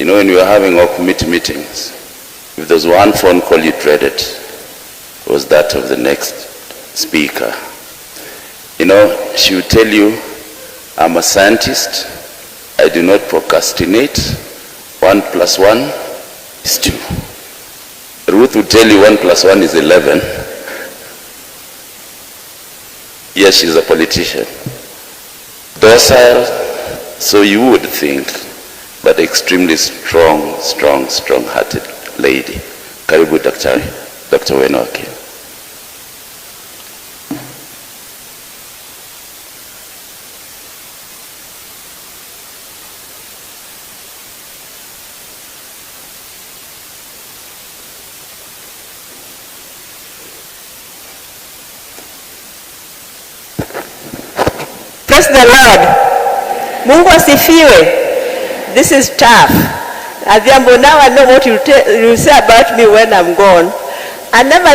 You know, when we were having our committee meetings, if there's one phone call you dreaded, it was that of the next speaker. You know, she would tell you, I'm a scientist, I do not procrastinate, 1 + 1 is 2. Ruth would tell you 1 + 1 is 11. Yes, she's a politician. Docile, so you would think, but extremely strong-hearted lady. Karibu Daktari, Dr. Wenwa. Praise the Lord. Mungu asifiwe. This is tough. Adhiambo, now I know what you say about me when I'm gone. I never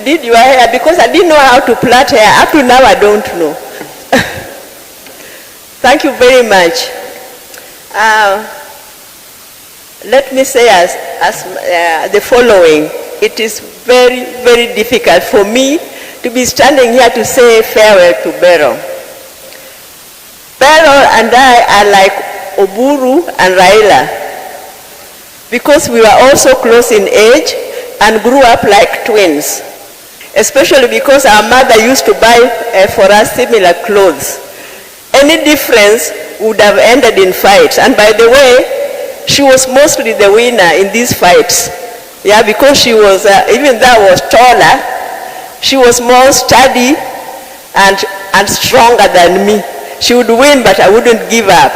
did your hair because I didn't know how to plait hair. Up to now I don't know. Thank you very much. Let me say as the following. It is very, very difficult for me to be standing here to say farewell to Beryl. Beryl and I are like Uhuru and Raila because we were also close in age and grew up like twins, especially because our mother used to buy for us similar clothes. Any difference would have ended in fights, and by the way, she was mostly the winner in these fights. Yeah, because she was, even though I was taller, she was more sturdy and stronger than me. She would win, but I wouldn't give up.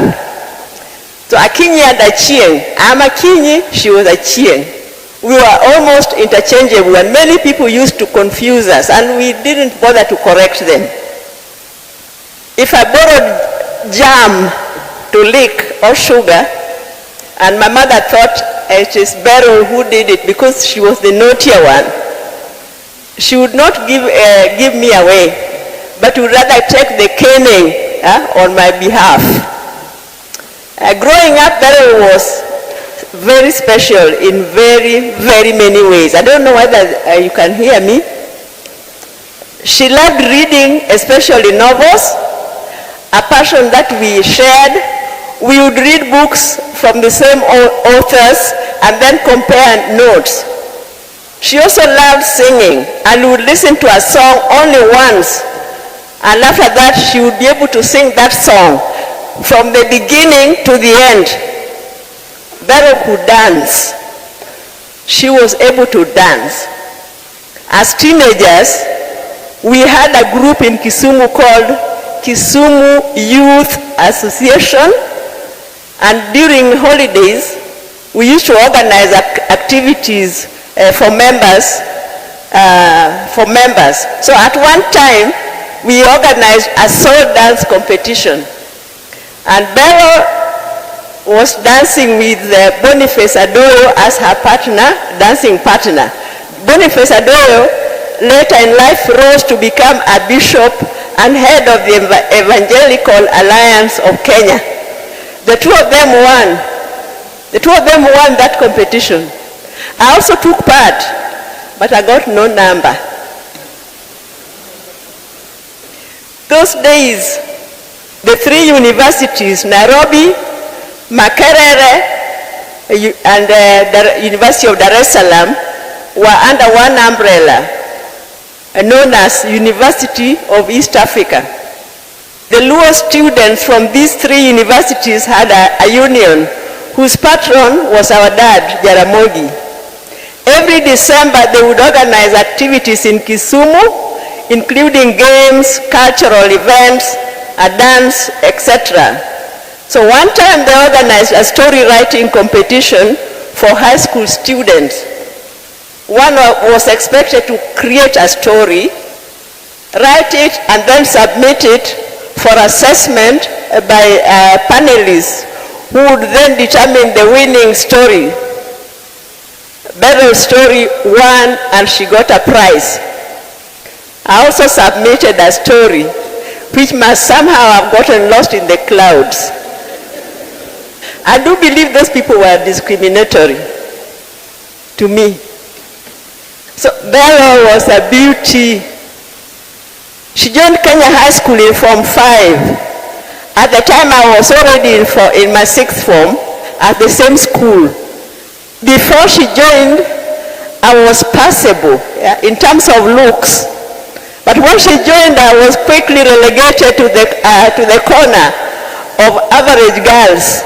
So Akinyi and Ochieng, I'm Akinyi, she was Ochieng. We were almost interchangeable, and many people used to confuse us, and we didn't bother to correct them. If I borrowed jam to lick or sugar, and my mother thought it is Beryl who did it because she was the naughtier one, she would not give me away, but would rather take the caning on my behalf. Growing up, Beryl was very special in very, very many ways. I don't know whether you can hear me. She loved reading, especially novels, a passion that we shared. We would read books from the same authors and then compare notes. She also loved singing and would listen to a song only once. And after that, she would be able to sing that song from the beginning to the end. Beryl could dance. She was able to dance. As teenagers, we had a group in Kisumu called Kisumu Youth Association. And during holidays, we used to organize activities for members. So at one time, we organized a soul dance competition. And Beryl was dancing with Boniface Adoyo as her partner, dancing partner. Boniface Adoyo later in life rose to become a bishop and head of the Evangelical Alliance of Kenya. The two of them won. The two of them won that competition. I also took part, but I got no number. Those days, the three universities, Nairobi, Makerere, and the University of Dar es Salaam, were under one umbrella, known as University of East Africa. The Luo students from these three universities had a union whose patron was our dad, Jaramogi. Every December, they would organize activities in Kisumu, including games, cultural events, a dance, etc. So one time they organized a story writing competition for high school students. One was expected to create a story, write it, and then submit it for assessment by panelists who would then determine the winning story. Beryl's story won and she got a prize. I also submitted a story which must somehow have gotten lost in the clouds. I do believe those people were discriminatory to me. So Beryl was a beauty. She joined Kenya High School in Form 5. At the time I was already in my 6th form at the same school. Before she joined, I was passable in terms of looks. But when she joined, I was quickly relegated to the corner of average girls.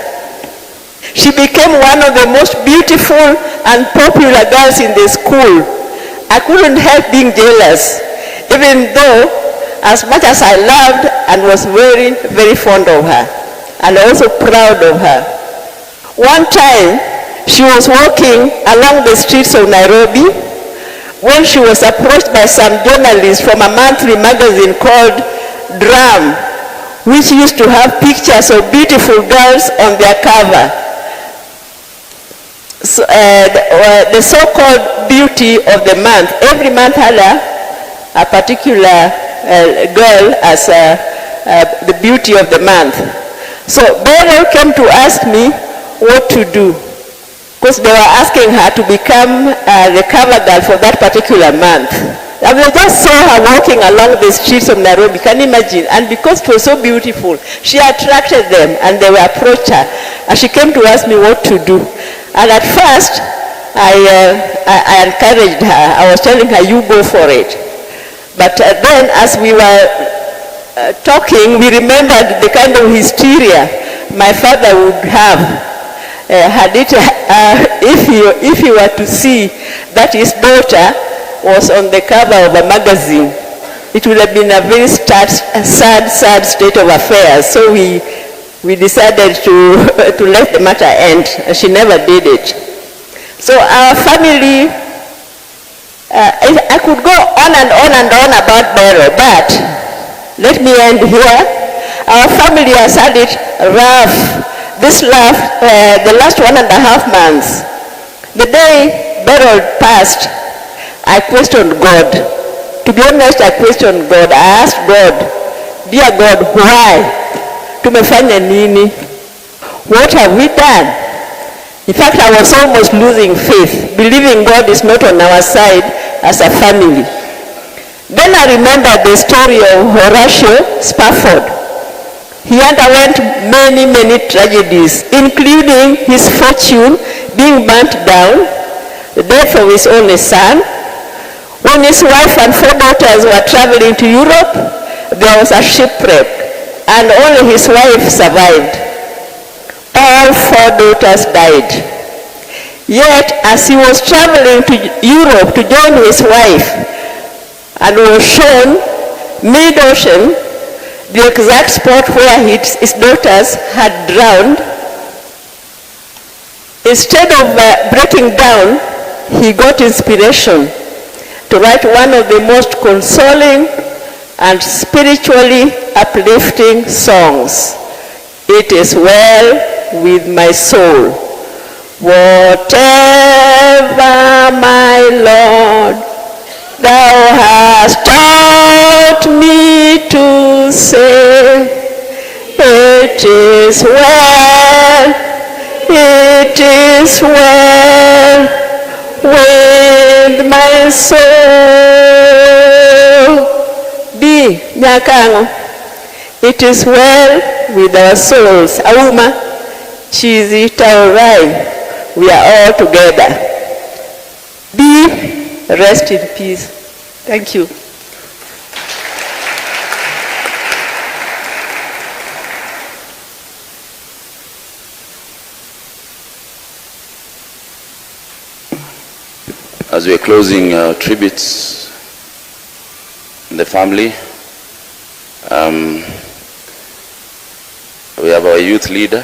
She became one of the most beautiful and popular girls in the school. I couldn't help being jealous, even though as much as I loved and was very, very fond of her, and also proud of her. One time, she was walking along the streets of Nairobi when she was approached by some journalists from a monthly magazine called Drum, which used to have pictures of beautiful girls on their cover. So, the so-called beauty of the month. Every month had a particular girl as the beauty of the month. So Beryl came to ask me what to do, because they were asking her to become the cover girl for that particular month. And they just saw her walking along the streets of Nairobi, can you imagine? And because it was so beautiful, she attracted them and they were approached her. And she came to ask me what to do. And at first, I encouraged her. I was telling her, you go for it. But then as we were talking, we remembered the kind of hysteria my father would have if he were to see that his daughter was on the cover of a magazine. It would have been a very sad state of affairs. So we decided to let the matter end. She never did it. So our family, I could go on and on and on about Beryl, but let me end here. Our family has had it rough. The last 1.5 months. The day Beryl passed, I questioned God. To be honest, I questioned God. I asked God, dear God, why? Tumefanya nini? What have we done? In fact, I was almost losing faith, believing God is not on our side as a family. Then I remembered the story of Horatio Spafford. He underwent many, many tragedies, including his fortune being burnt down, the death of his only son. When his wife and 4 daughters were traveling to Europe, there was a shipwreck, and only his wife survived. All 4 daughters died. Yet, as he was traveling to Europe to join his wife, and was shown mid-ocean, the exact spot where his daughters had drowned, instead of breaking down, he got inspiration to write one of the most consoling and spiritually uplifting songs. It is well with my soul. Whatever, my Lord, thou hast taught me to say, it is well with my soul. B, Nyakango, it is well with our souls. Auma, Chizi, Taurai, we are all together. B, rest in peace. Thank you. As we are closing our tributes in the family, we have our youth leader,